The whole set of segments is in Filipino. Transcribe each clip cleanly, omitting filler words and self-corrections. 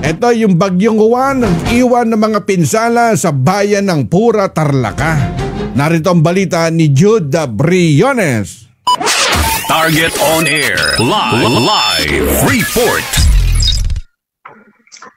Ito yung bagyong Juan nag-iwan ng mga pinsala sa bayan ng Pura, Tarlac. Narito ang balita ni Jude Briones. Target on Air. Live report.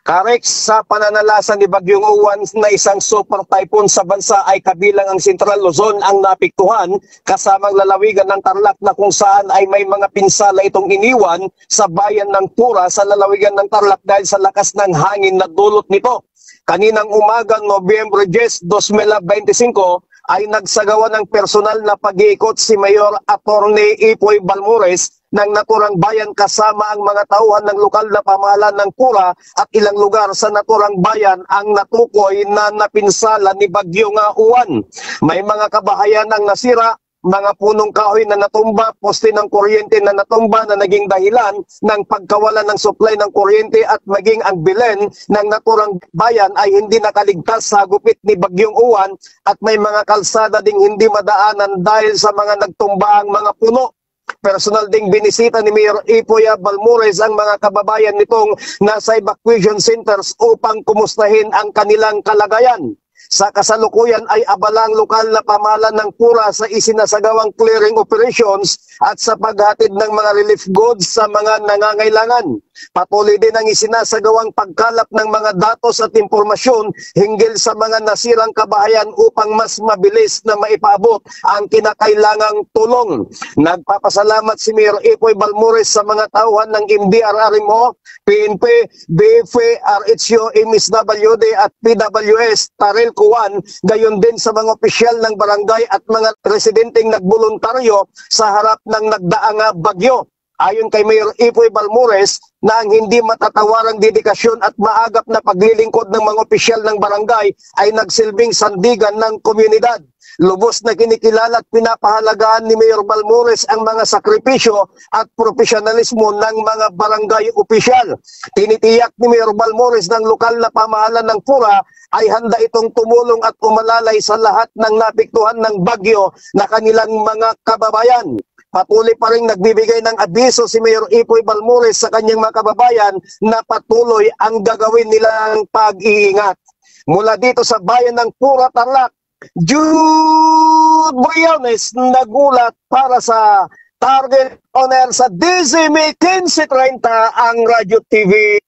Karek, sa pananalasan ni Bagyong Juan na isang super typhoon sa bansa ay kabilang ang Central Luzon ang napiktuhan kasamang lalawigan ng Tarlac na kung saan ay may mga pinsala itong iniwan sa bayan ng Pura sa lalawigan ng Tarlac dahil sa lakas ng hangin na dulot nito. Kaninang umaga, Nobyembre 10, 2025, ay nagsagawa ng personal na pag-iikot si Mayor Attorney Ipoy Balmores ng naturang bayan kasama ang mga tauhan ng lokal na pamahalaan ng Pura at ilang lugar sa naturang bayan ang natukoy na napinsala ni Bagyong Juan. May mga kabahayan ang nasira, mga punong kahoy na natumba, poste ng kuryente na natumba na naging dahilan ng pagkawalan ng supply ng kuryente at maging ang bilen ng naturang bayan ay hindi nakaligtas sa gupit ni Bagyong Juan at may mga kalsada ding hindi madaanan dahil sa mga nagtumbaang mga puno. Personal ding binisita ni Mayor Ipoy Balmores ang mga kababayan nitong nasa evacuation centers upang kumustahin ang kanilang kalagayan. Sa kasalukuyan ay abala ang lokal na pamahalaan ng Pura sa isinasagawang clearing operations at sa paghatid ng mga relief goods sa mga nangangailangan. Patuloy din ang isinasagawang pagkalap ng mga datos at impormasyon hinggil sa mga nasirang kabahayan upang mas mabilis na maipaabot ang kinakailangang tulong. Nagpapasalamat si Mayor Ipoy Balmores sa mga tauhan ng MDRRMO, PNP, BFE, RHO, MSWD at PWS, Taril Kuwan, gayon din sa mga opisyal ng barangay at mga residenteng nagboluntaryo sa harap ng nagdaang bagyo. Ayon kay Mayor Ipoy Balmores na ang hindi matatawarang dedikasyon at maagap na paglilingkod ng mga opisyal ng barangay ay nagsilbing sandigan ng komunidad. Lubos na kinikilala at pinapahalagaan ni Mayor Balmores ang mga sakripisyo at profesionalismo ng mga barangay opisyal. Tinitiyak ni Mayor Balmores ng lokal na pamahalaan ng Pura ay handa itong tumulong at umalalay sa lahat ng napiktuhan ng bagyo na kanilang mga kababayan. Patuloy pa rin nagbibigay ng abiso si Mayor Ipoy Balmores sa kanyang mga kababayan na patuloy ang gagawin nilang pag-iingat. Mula dito sa bayan ng Pura, Tarlac, Jude Briones nagulat para sa Target on Air sa DZME 1530 ang Radyo TV.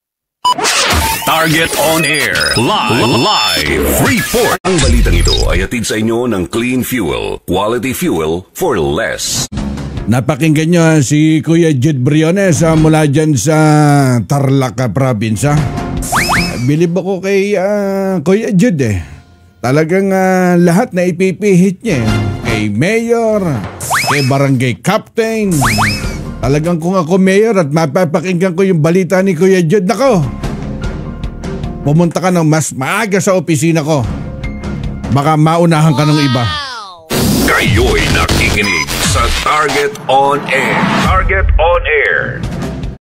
Target on Air. Live report. Ang balitang ito ay hatid sa inyo ng Clean Fuel. Quality fuel for less. Napakinggan nyo si Kuya Jude Briones mula dyan sa Tarlac Province. Bilib ako kay Kuya Jude Talagang lahat na ipipihit niya kay Mayor, kay Barangay Captain. Talagang kung ako Mayor at mapapakinggan ko yung balita ni Kuya Jude, nako, pumunta ka ng mas maaga sa opisina ko. Baka maunahan ka ng iba. Kayo'y nakikinig sa Target on Air. Target on Air.